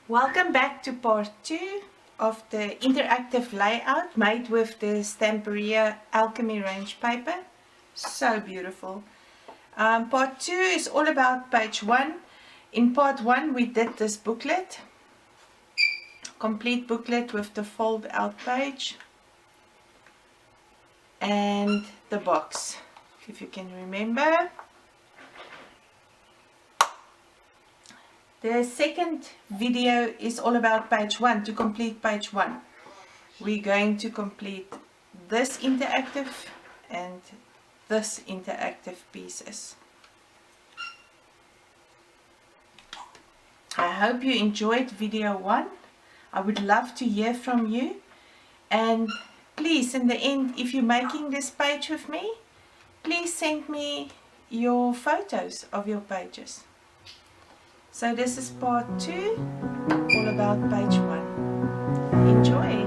Welcome back to part 2 of the interactive layout made with the Stamperia Alchemy range paper. So beautiful. Part 2 is all about page 1. In part 1 we did this booklet, complete booklet with the fold out page and the box, if you can remember. The second video is all about page 1. To complete page 1, we're going to complete this interactive and this interactive pieces. I hope you enjoyed video 1. I would love to hear from you, and please, in the end, if you're making this page with me, please send me your photos of your pages. So this is part 2, all about page 1. Enjoy!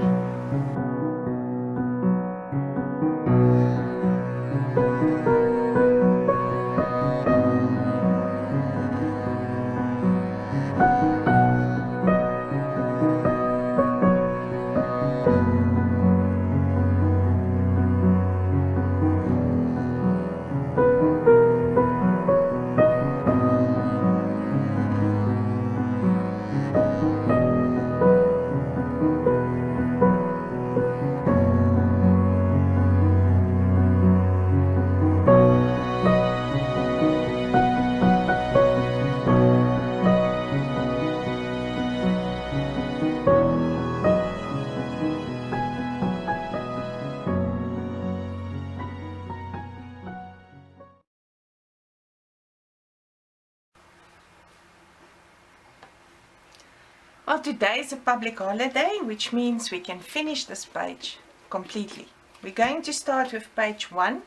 Well, today is a public holiday, which means we can finish this page completely. We're going to start with page 1.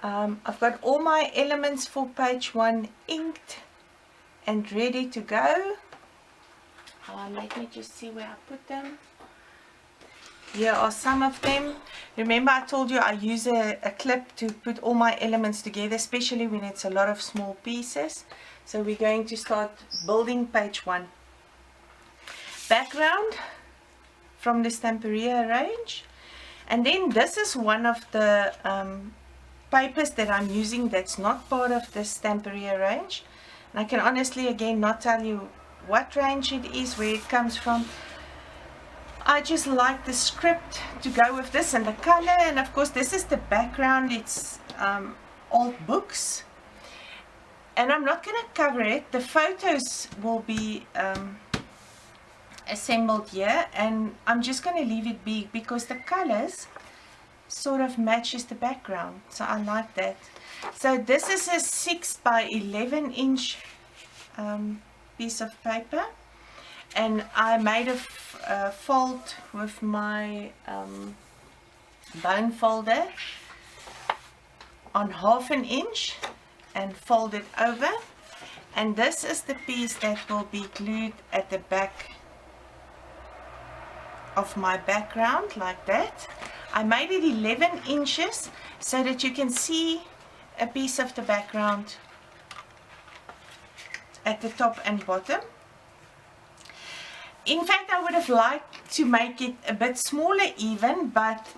I've got all my elements for page 1 inked and ready to go. Let me just see where I put them. Here are some of them. Remember, I told you I use a clip to put all my elements together, especially when it's a lot of small pieces. So we're going to start building page 1. Background from the Stamperia range, and then this is one of the papers that I'm using that's not part of the Stamperia range, and I can honestly again not tell you what range it is, where it comes from. I just like the script to go with this and the color, and of course this is the background. It's old books, and I'm not going to cover it. The photos will be assembled here, and I'm just going to leave it big because the colors sort of matches the background, so I like that. So this is a 6 by 11 inch piece of paper, and I made a fold with my bone folder on 1/2 inch and fold it over, and this is the piece that will be glued at the back of my background, like that. I made it 11 inches so that you can see a piece of the background at the top and bottom. In fact, I would have liked to make it a bit smaller even, but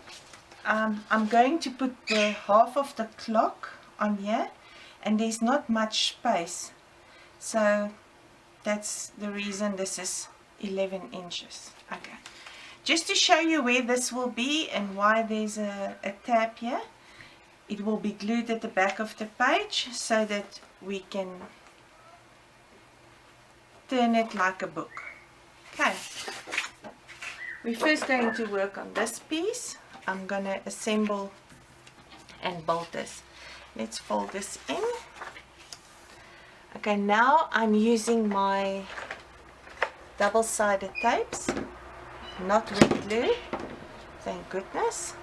I'm going to put the half of the clock on here, and there's not much space, so that's the reason this is 11 inches. Okay. Just to show you where this will be and why there's a tab here, it will be glued at the back of the page so that we can turn it like a book. Okay, we're first going to work on this piece. I'm going to assemble and bolt this. Let's fold this in. Okay, now I'm using my double-sided tapes. Not wet glue, thank goodness.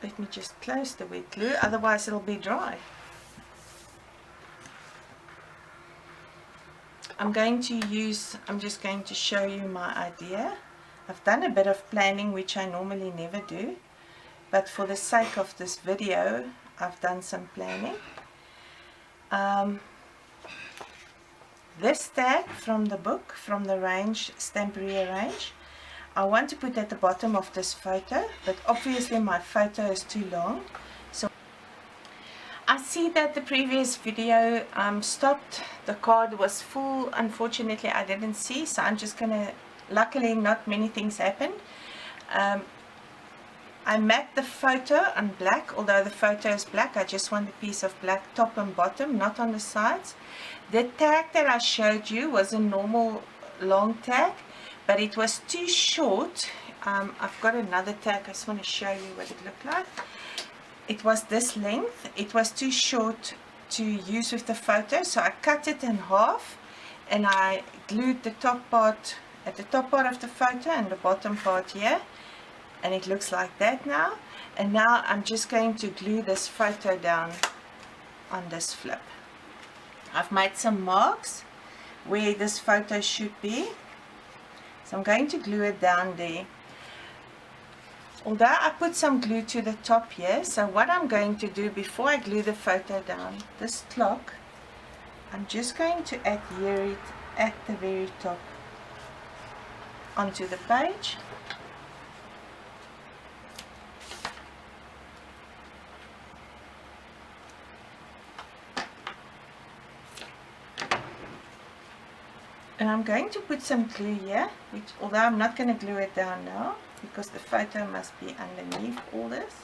Let me just close the wet glue, otherwise it'll be dry. I'm just going to show you my idea. I've done a bit of planning, which I normally never do, but for the sake of this video, I've done some planning. this tag from the book, from the range, Stamperia range. I want to put at the bottom of this photo, but obviously my photo is too long. So I see that the previous video stopped. The card was full. Unfortunately, I didn't see, so I'm just gonna, luckily not many things happened. I matte the photo on black, although the photo is black. I just want a piece of black top and bottom, not on the sides. The tag that I showed you was a normal long tag, but it was too short. I've got another tag. I just want to show you what it looked like. It was this length. It was too short to use with the photo, so I cut it in half and I glued the top part at the top part of the photo and the bottom part here, and it looks like that now. And now I'm just going to glue this photo down on this flip. I've made some marks where this photo should be, so I'm going to glue it down there. Although I put some glue to the top here, so what I'm going to do before I glue the photo down, this clock, I'm just going to adhere it at the very top onto the page. And I'm going to put some glue here, which, although I'm not going to glue it down now, because the photo must be underneath all this.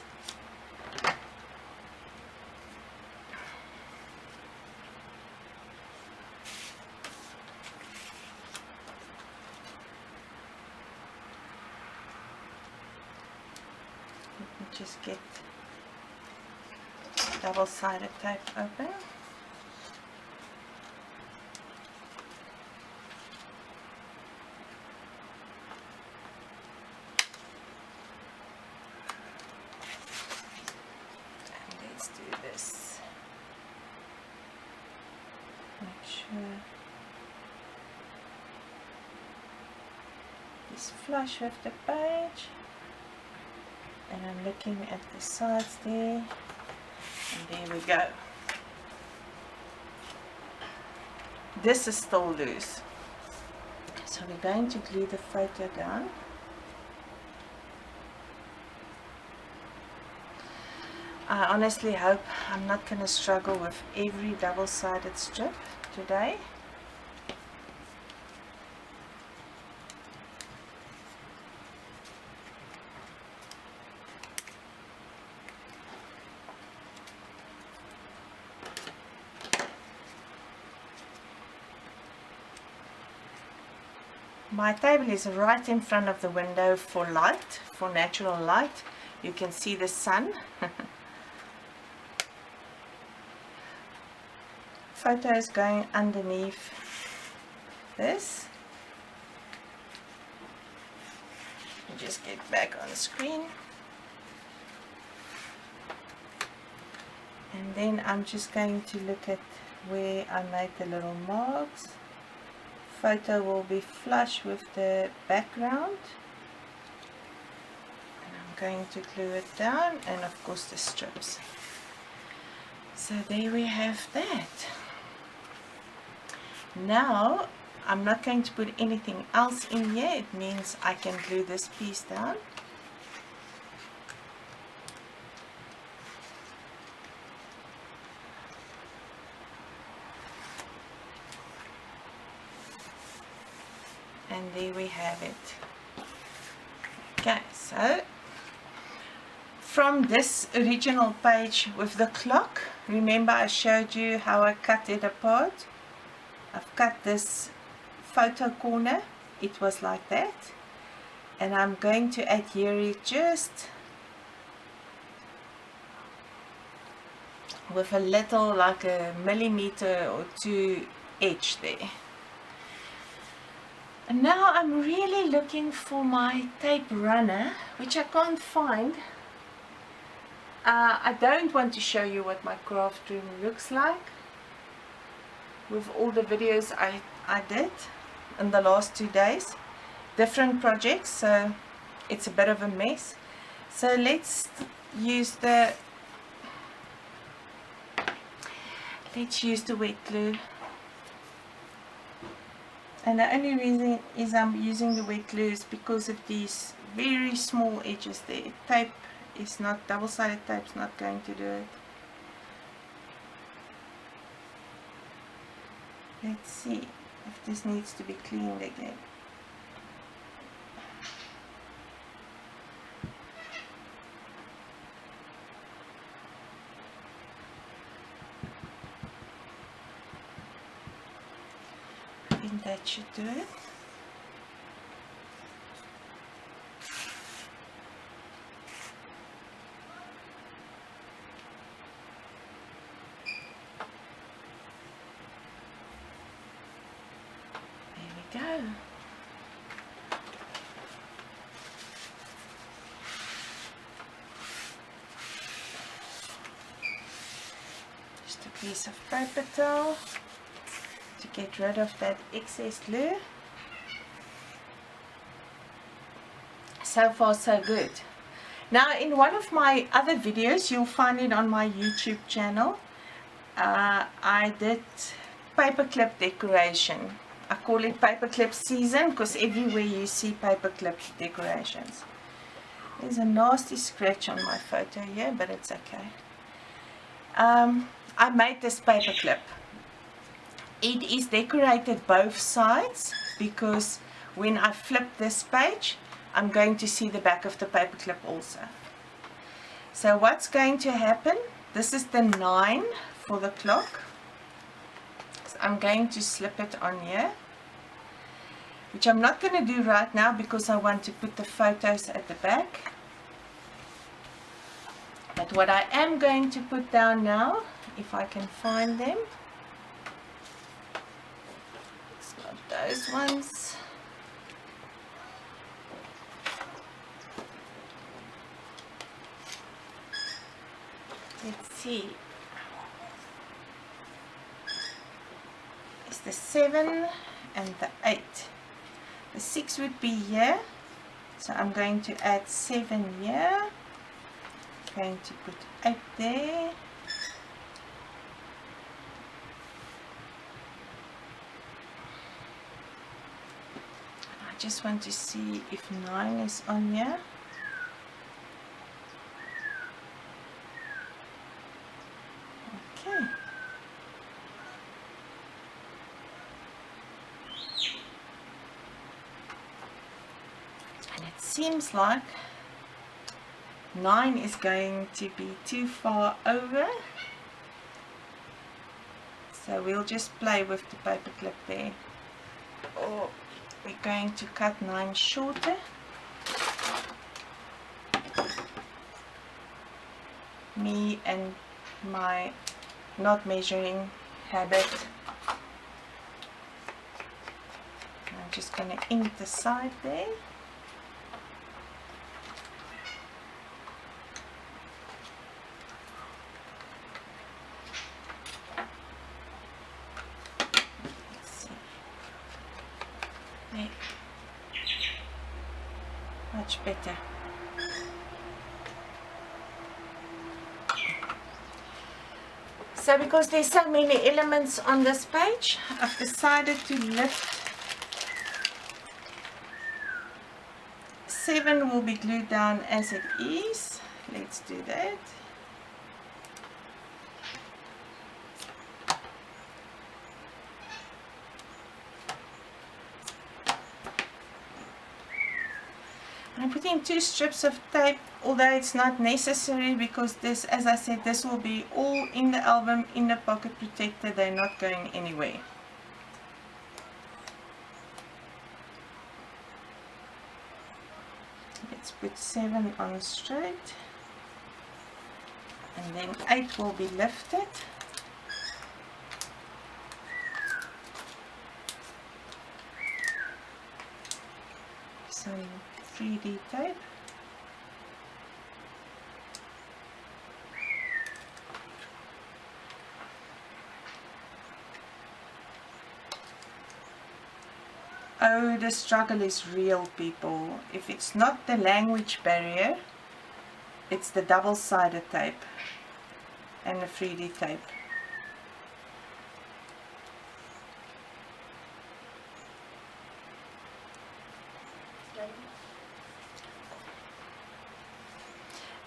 Let me just get double-sided tape open. It's flush with the page, and I'm looking at the sides there, and there we go. This is still loose, so we're going to glue the photo down. I honestly hope I'm not going to struggle with every double-sided strip today. My table is right in front of the window for light, for natural light. You can see the sun. Photo is going underneath this. Just get back on the screen. And then I'm just going to look at where I made the little marks. Photo will be flush with the background. And I'm going to glue it down, and of course the strips. So there we have that. Now I'm not going to put anything else in here. It means I can glue this piece down. And there we have it. Okay, so from this original page with the clock, remember I showed you how I cut it apart. I've cut this photo corner, it was like that, and I'm going to adhere it just with a little, like a millimeter or two edge there. And now I'm really looking for my tape runner, which I can't find. I don't want to show you what my craft room looks like with all the videos I did in the last 2 days. Different projects, so it's a bit of a mess. So let's use the wet glue. And the only reason is I'm using the wet glue is because of these very small edges there. Tape is not, double-sided tape is not going to do it. Let's see if this needs to be cleaned again. I think that should do it. There we go. Just a piece of paper towel to get rid of that excess glue. So far so good. Now in one of my other videos, you'll find it on my YouTube channel, I did paperclip decoration. I call it paperclip season because everywhere you see paperclip decorations. There's a nasty scratch on my photo here, but it's okay. I made this paperclip. It is decorated both sides because when I flip this page, I'm going to see the back of the paperclip also. So what's going to happen, this is the 9 for the clock. So I'm going to slip it on here, which I'm not going to do right now because I want to put the photos at the back. But what I am going to put down now, if I can find them, it's not those ones. Let's see. It's the 7 and the 8. The 6 would be here, so I'm going to add 7 here. I'm going to put 8 there. I just want to see if 9 is on here. Okay. And it seems like 9 is going to be too far over. So we'll just play with the paperclip there. Or we're going to cut 9 shorter. Me and my not measuring habit. I'm just going to ink the side there. Let's see. There. Much better. So because there's so many elements on this page, I've decided to lift 7 will be glued down as it is. Let's do that. I'm putting 2 strips of tape, although it's not necessary because this, as I said, this will be all in the album, in the pocket protector. They're not going anywhere. Let's put 7 on straight, and then 8 will be lifted. Some 3D tape. Oh, the struggle is real, people. If it's not the language barrier, it's the double-sided tape and the 3D tape.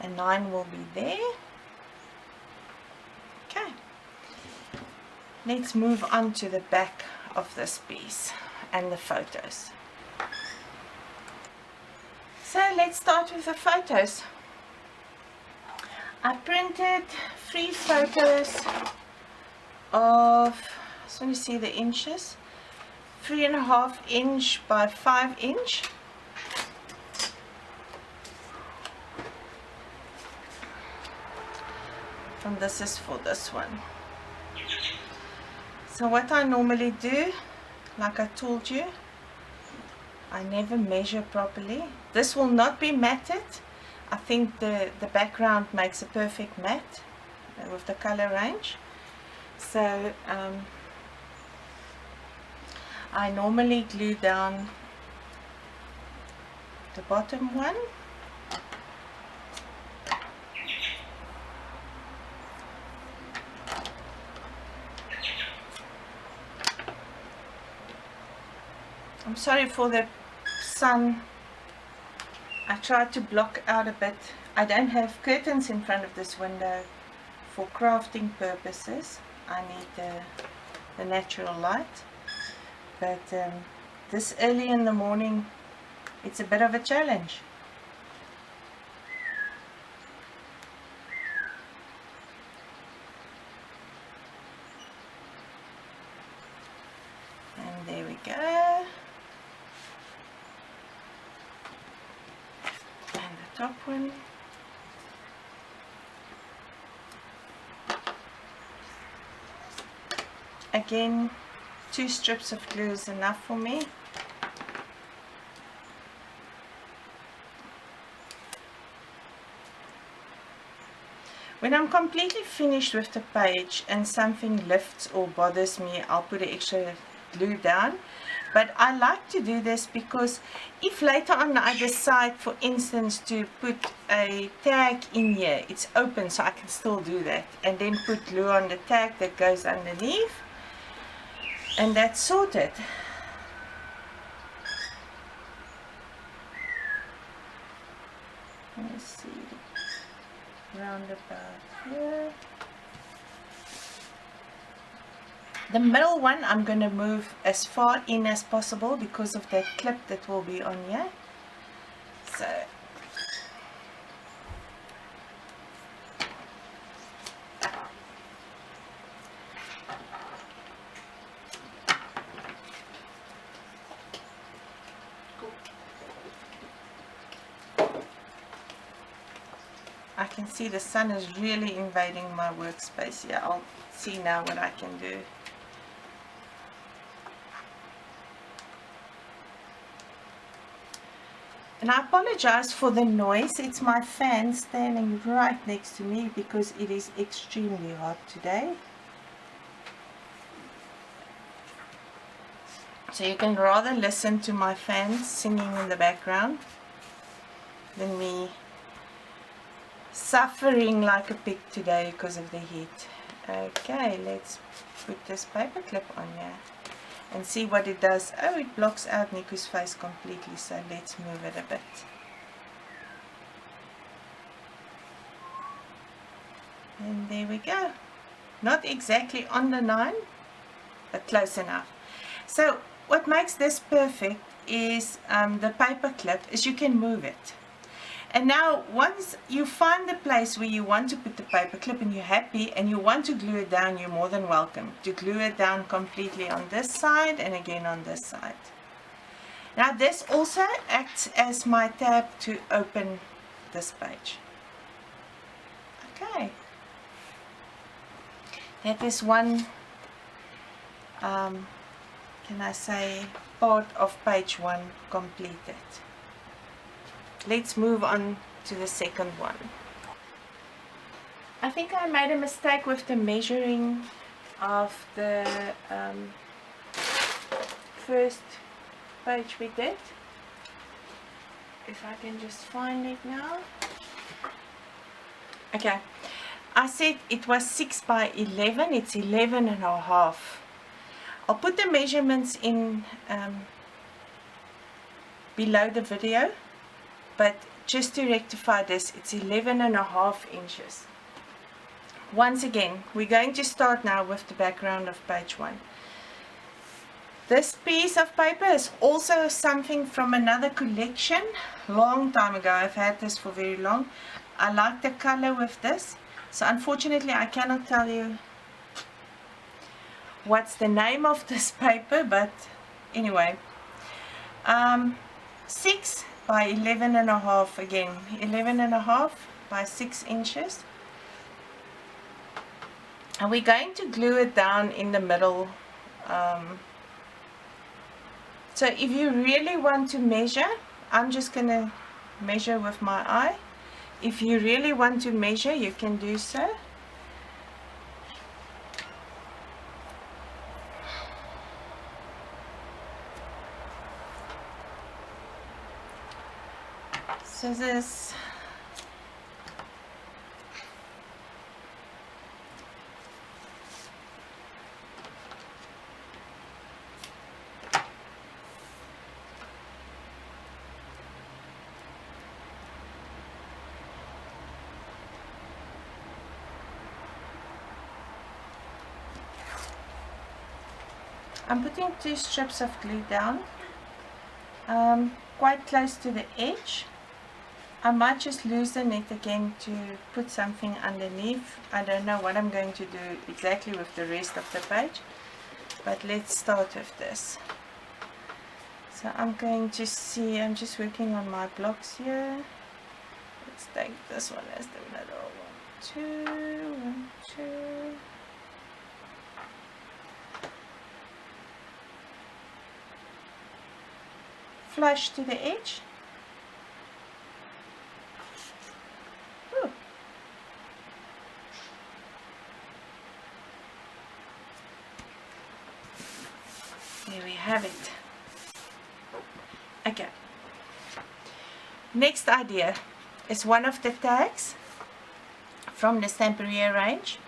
And 9 will be there. Okay. Let's move on to the back of this piece and the photos. So let's start with the photos. I printed 3 photos of, I just want to see the inches, 3.5 inch by 5 inch. And this is for this one. So what I normally do, like I told you, I never measure properly. This will not be matted. I think the background makes a perfect matte with the color range. So I normally glue down the bottom one. I'm sorry for the sun. I tried to block out a bit. I don't have curtains in front of this window for crafting purposes. I need the natural light. But this early in the morning, it's a bit of a challenge. And there we go. And the top one. Again, 2 strips of glue is enough for me. When I'm completely finished with the page and something lifts or bothers me, I'll put an extra glue down. But I like to do this because if later on I decide, for instance, to put a tag in here, it's open, so I can still do that. And then put glue on the tag that goes underneath. And that's sorted. Let's see, round about here. The middle one I'm going to move as far in as possible because of that clip that will be on here. So I can see the sun is really invading my workspace here. I'll see now what I can do. And I apologize for the noise. It's my fan standing right next to me because it is extremely hot today. So you can rather listen to my fan singing in the background than me suffering like a pig today because of the heat. Okay, let's put this paper clip on here and see what it does. Oh, it blocks out Niku's face completely, so let's move it a bit. And there we go. Not exactly on the 9, but close enough. So what makes this perfect is the paper clip, is you can move it. And now once you find the place where you want to put the paper clip and you're happy and you want to glue it down, you're more than welcome to glue it down completely on this side and again on this side. Now this also acts as my tab to open this page. Okay. That is one, can I say, part of page 1 completed. Let's move on to the second one. I think I made a mistake with the measuring of the first page we did. If I can just find it now. Okay, I said it was 6 by 11, it's 11.5. I'll put the measurements in below the video, but just to rectify this, it's 11.5 inches. Once again, we're going to start now with the background of page 1. This piece of paper is also something from another collection, long time ago. I've had this for very long. I like the color with this, so unfortunately I cannot tell you what's the name of this paper, but anyway, 6 by 11.5, again 11.5 by 6 inches, and we're going to glue it down in the middle. So if you really want to measure, I'm just going to measure with my eye. If you really want to measure, you can do so. Scissors. I'm putting 2 strips of glue down, quite close to the edge. I might just loosen it again to put something underneath. I don't know what I'm going to do exactly with the rest of the page, but let's start with this. So I'm going to see, I'm just working on my blocks here. Let's take this one as the middle. 1, 2, 1, 2. Flush to the edge. Ooh. There we have it. Okay. Next idea is one of the tags from the Stamperia range.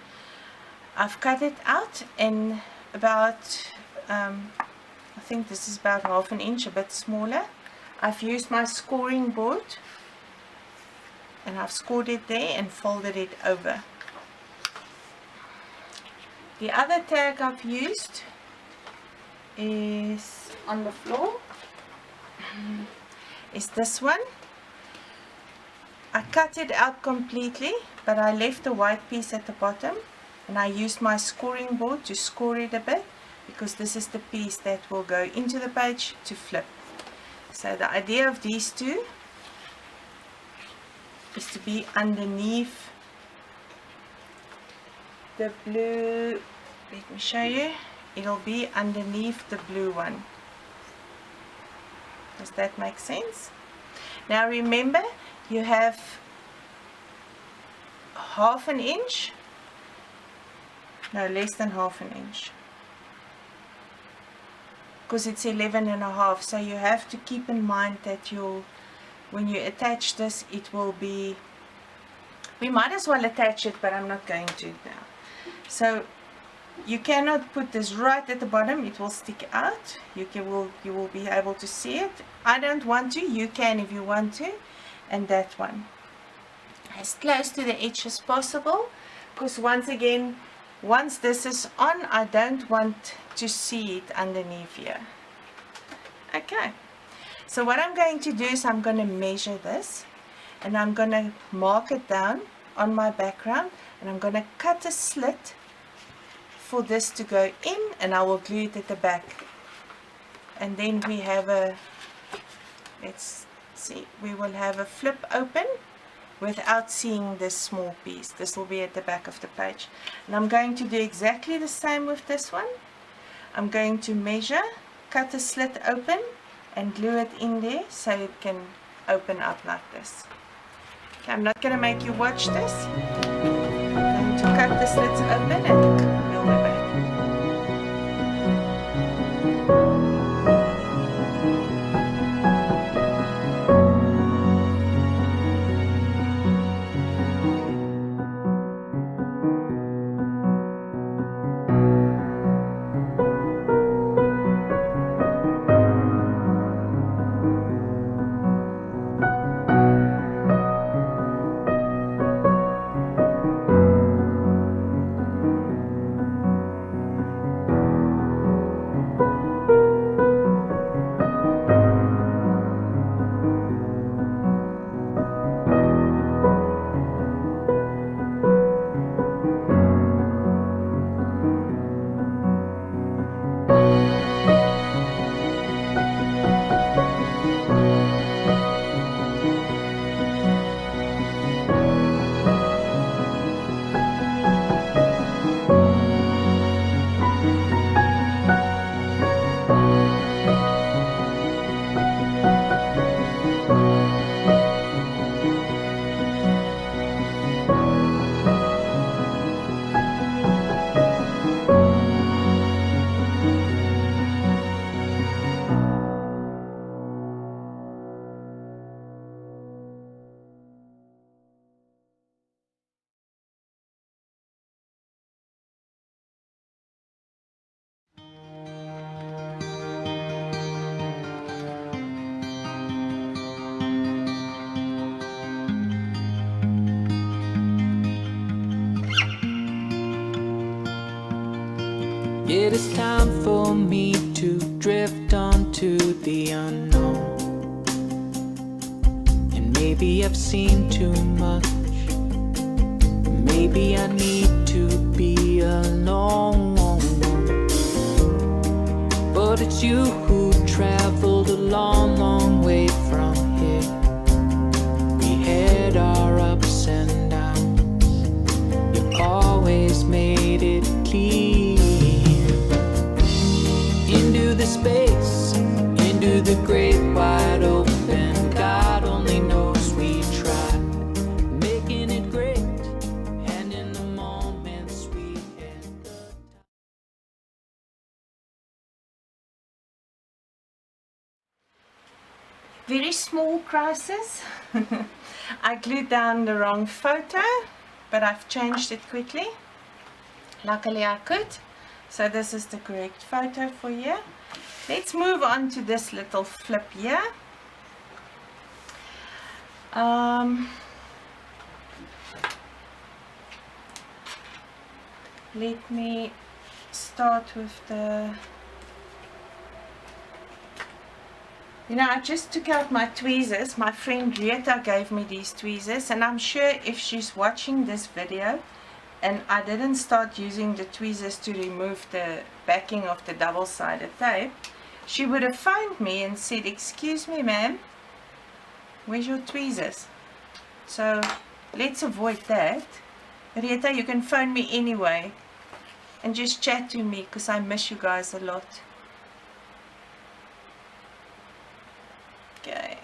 I've cut it out in about I think this is about 1/2 inch, a bit smaller. I've used my scoring board and I've scored it there and folded it over. The other tag I've used is on the floor, is this one. I cut it out completely, but I left the white piece at the bottom, and I used my scoring board to score it a bit, because this is the piece that will go into the page to flip. So the idea of these two is to be underneath the blue. Let me show you. It'll be underneath the blue one. Does that make sense? Now remember, you have 1/2 inch, no, less than 1/2 inch, because it's 11.5. So you have to keep in mind that when you attach this, it will be, we might as well attach it, but I'm not going to now. So you cannot put this right at the bottom, it will stick out. You will be able to see it. I don't want to, you can if you want to. And that one as close to the edge as possible, because once again, once this is on, I don't want to see it underneath here. Okay, so what I'm going to do is I'm going to measure this, and I'm going to mark it down on my background, and I'm going to cut a slit for this to go in, and I will glue it at the back. And then we have a, let's see, we will have a flip open without seeing this small piece. This will be at the back of the page, and I'm going to do exactly the same with this one. I'm going to measure, cut a slit open, and glue it in there so it can open up like this. Okay, I'm not going to make you watch this. I'm going to cut the slits open and glue it back. it's time for me to drift onto the unknown. And maybe I've seen too much. Maybe I need to be alone. But it's you who traveled a long, long way from here. We had our ups and downs. You've always made it clear. Into the space, into the great wide open. God only knows we tried, making it great. And in the moments we had the Very small crisis. I glued down the wrong photo, but I've changed it quickly. Luckily I could. So this is the correct photo for you. Let's move on to this little flip here. Let me start with the... You know, I just took out my tweezers. My friend Rita gave me these tweezers, and I'm sure if she's watching this video and I didn't start using the tweezers to remove the backing of the double-sided tape, she would have phoned me and said, "Excuse me, ma'am, where's your tweezers?" So let's avoid that. Rita, you can phone me anyway and just chat to me, because I miss you guys a lot. Okay.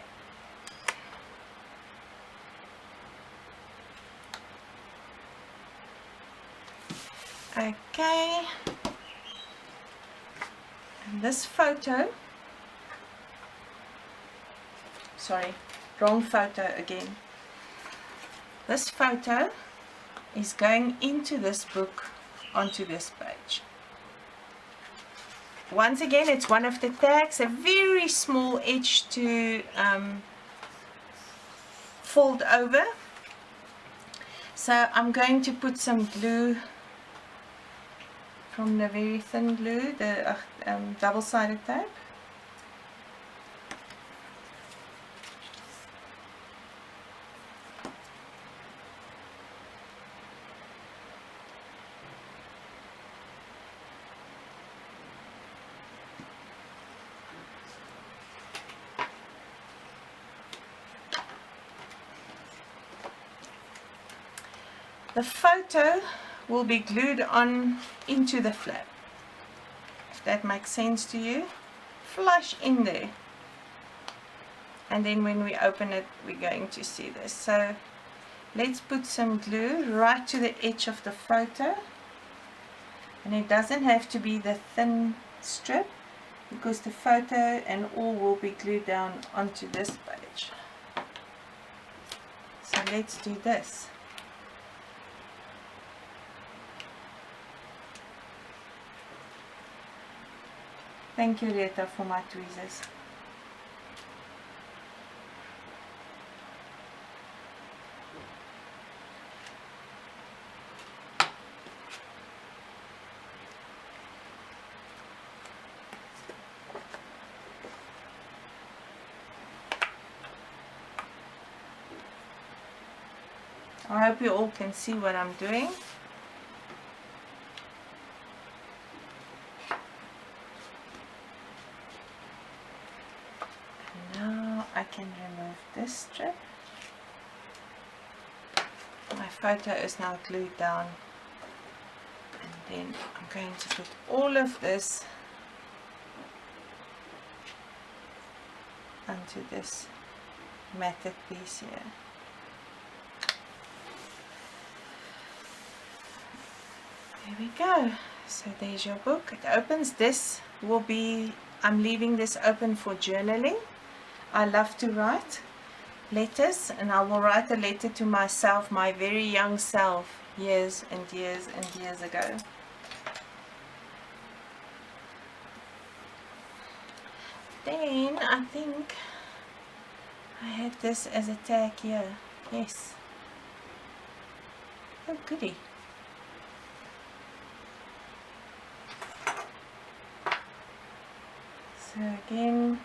Okay. And this photo, sorry, wrong photo again. This photo is going into this book onto this page. Once again, it's one of the tags, a very small edge to fold over. So I'm going to put some glue from the very thin glue, the double-sided tape. The photo will be glued on into the flap, if that makes sense to you. Flush in there, and then when we open it we're going to see this. So let's put some glue right to the edge of the photo, and it doesn't have to be the thin strip, because the photo and all will be glued down onto this page. So let's do this. Thank you, Rita, for my tweezers. I hope you all can see what I'm doing. I can remove this strip. My photo is now glued down, and then I'm going to put all of this onto this matted piece here. There we go. So there's your book. It opens. This will be, I'm leaving this open for journaling. I love to write letters, and I will write a letter to myself, my very young self, years and years and years ago. Then I think I had this as a tag here. Yes. Oh goody. So again,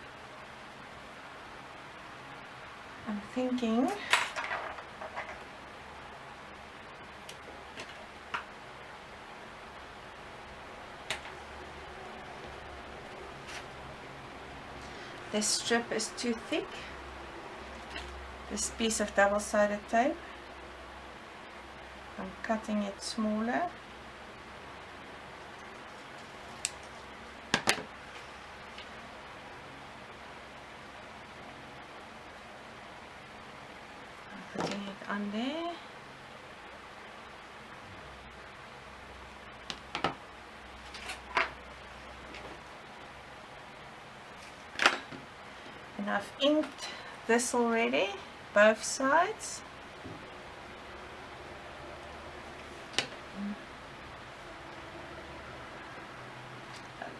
I'm thinking this strip is too thick, this piece of double-sided tape. I'm cutting it smaller. I'm putting it on there. And I've inked this already, both sides.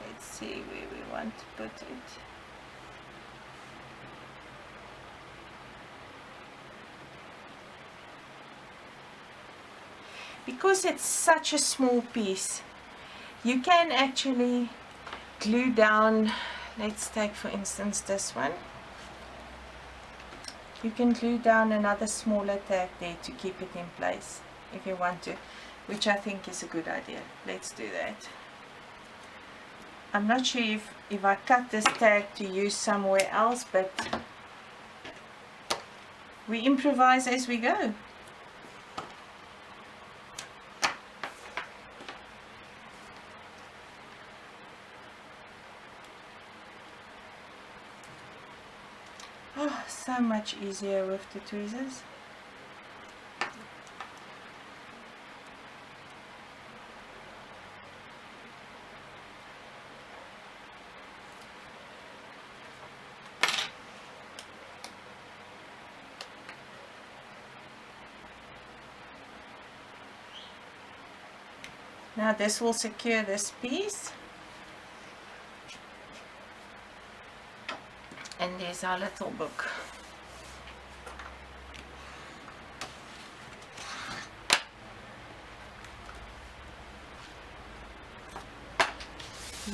Let's see where we want to put it. Because it's such a small piece, you can actually glue down, let's take for instance this one. You can glue down another smaller tag there to keep it in place if you want to, which I think is a good idea. Let's do that. I'm not sure if I cut this tag to use somewhere else, but we improvise as we go. Oh, so much easier with the tweezers. Now this will secure this piece. And there's our little book.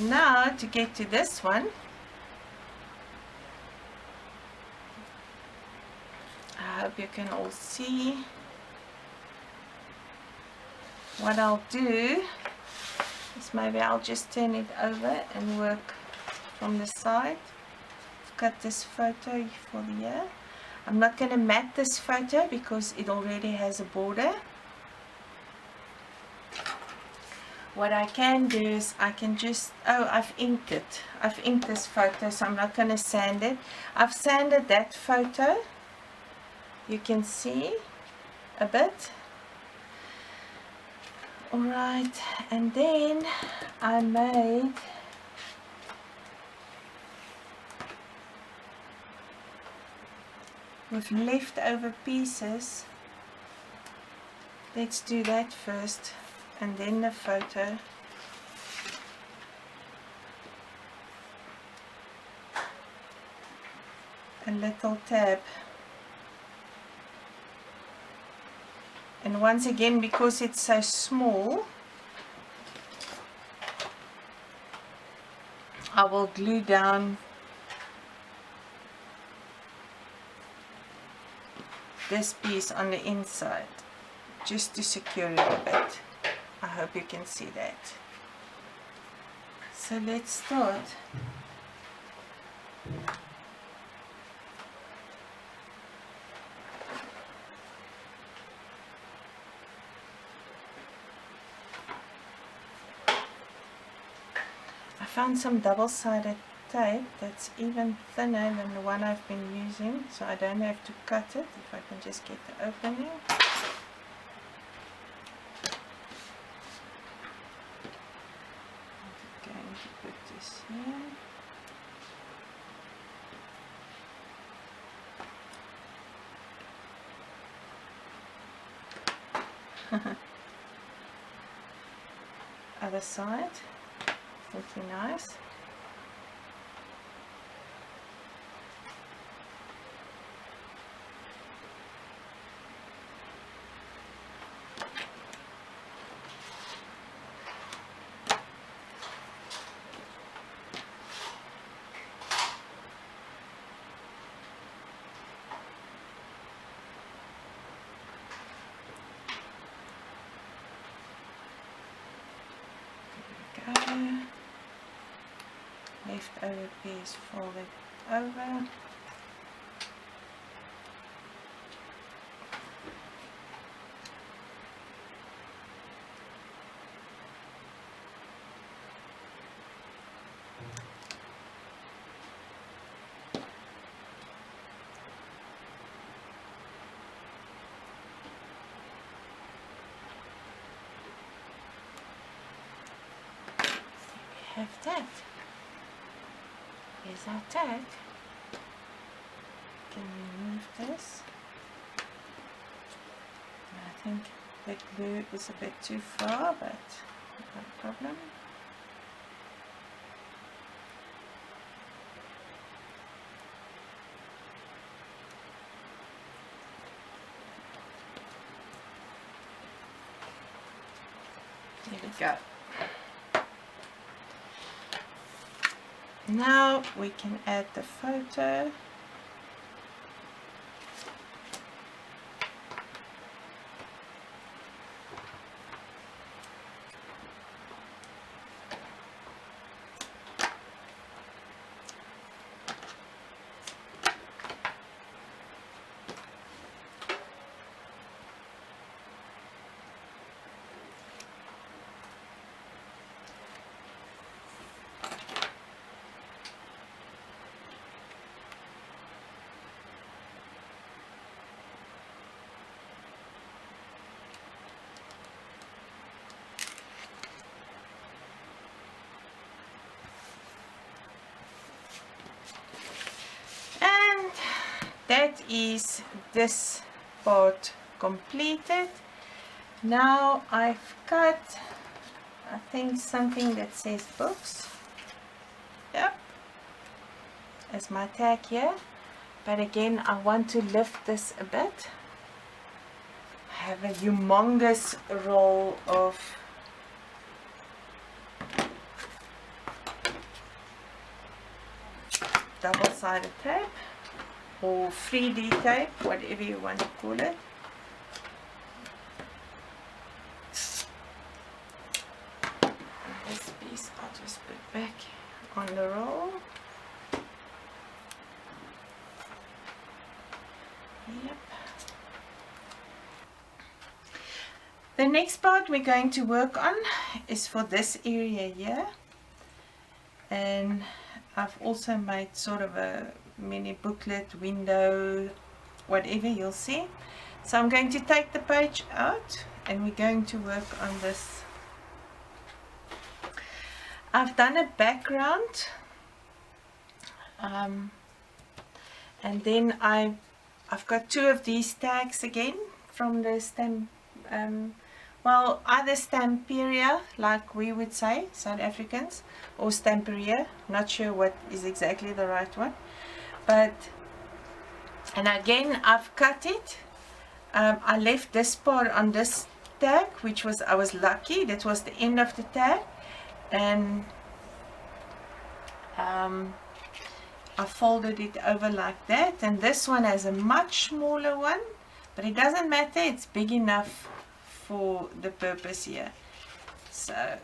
Now to get to this one, I hope you can all see. What I'll do is maybe I'll just turn it over and work from the side. Cut this photo for the year. I'm not going to mat this photo because it already has a border. What I can do is I can just, oh, I've inked it. I've inked this photo, so I'm not going to sand it. I've sanded that photo. You can see a bit. Alright, and then I made with leftover pieces. Let's do that first, and then the photo. A little tab. And once again, because it's so small, I will glue down this piece on the inside just to secure it a bit. I hope you can see that. So let's start. I found some double-sided tape that's even thinner than the one I've been using, so I don't have to cut it if I can just get the opening. I'm going to put this here. Other side. Looking nice. leftover piece folded over. Have that. Here's our tag. Can we move this? I think the glue is a bit too far, but no problem. There we go. Now we can add the photo. That is this part completed. Now I've got, I think, something that says books. Yep, as my tag here. But again, I want to lift this a bit. I have a humongous roll of double-sided tape, or 3D tape, whatever you want to call it. And this piece I'll just put back on the roll. Yep. The next part we're going to work on is for this area here, and I've also made sort of a mini booklet, window, whatever you'll see. So I'm going to take the page out and we're going to work on this. I've done a background, and then I've got two of these tags again from the well, either Stamperia, like we would say, South Africans, or Stamperia, not sure what is exactly the right one. But, and again, I've cut it. I left this part on this tag, which was, I was lucky, that was the end of the tag. And I folded it over like that. And this one has a much smaller one, but it doesn't matter, it's big enough for the purpose here. So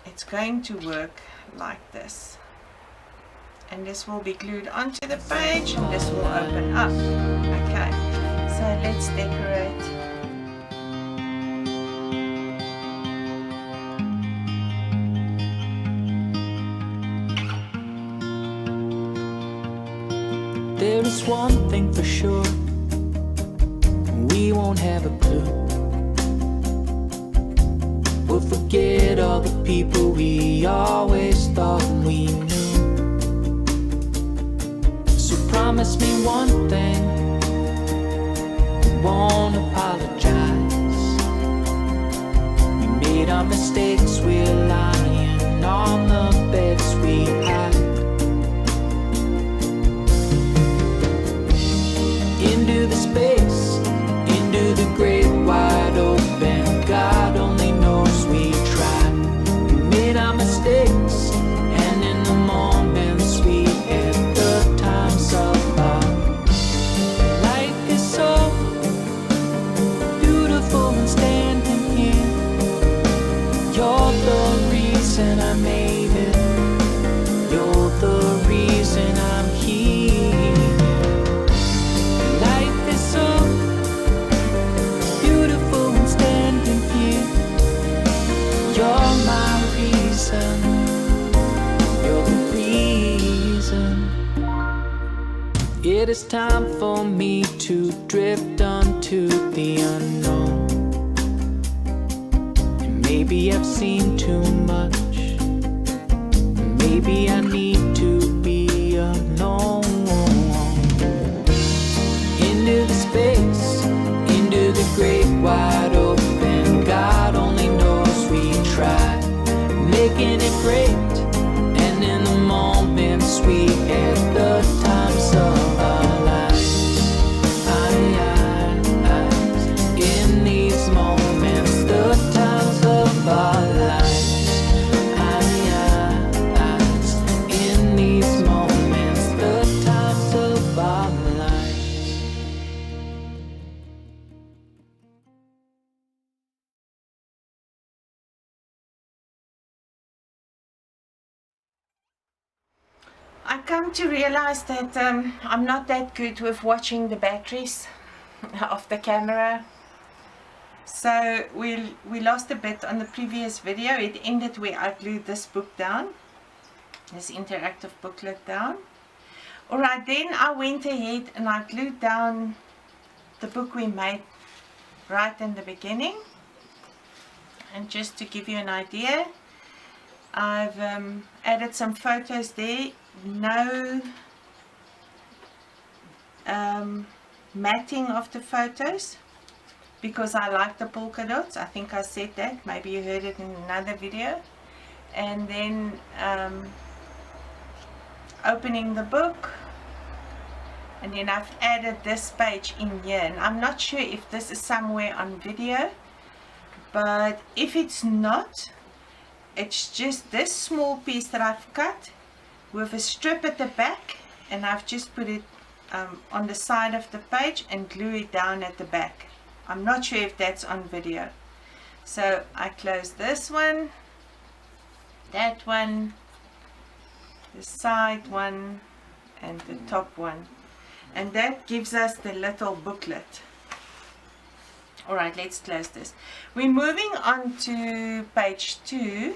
it's going to work like this, and this will be glued onto the page and this will open up. Okay, so let's decorate. There is one thing for sure, we won't have a clue. We'll forget all the people we always thought we knew. So promise me one thing, we won't apologize. We made our mistakes, we're lying on the beds we had. Into the space, into the great wide open, God only knows we tried. We made our mistakes, and in the moments we had the times apart. Life is so beautiful and standing here, you're the reason. It is time for me to drift unto the unknown. And maybe I've seen too much. Maybe I need to be alone. Into the space, into the great wide open. God only knows we tried, making it great. And in the moments we had the times of our lives. In these moments, the times of our lives. In these moments, the times of our lives. I come to realize that I'm not that good with watching the batteries of the camera. So we lost a bit on the previous video. It ended where I glued this book down, this interactive booklet down. Alright, then I went ahead and I glued down the book we made right in the beginning. And just to give you an idea, I've added some photos there. No matting of the photos, because I like the polka dots. I think I said that, maybe you heard it in another video. And then opening the book, and then I've added this page in here, and I'm not sure if this is somewhere on video, but if it's not, it's just this small piece that I've cut with a strip at the back, and I've just put it on the side of the page and glue it down at the back. I'm not sure if that's on video. So I close this one, that one, the side one, and the top one, and that gives us the little booklet. Alright, let's close this. We're moving on to page 2.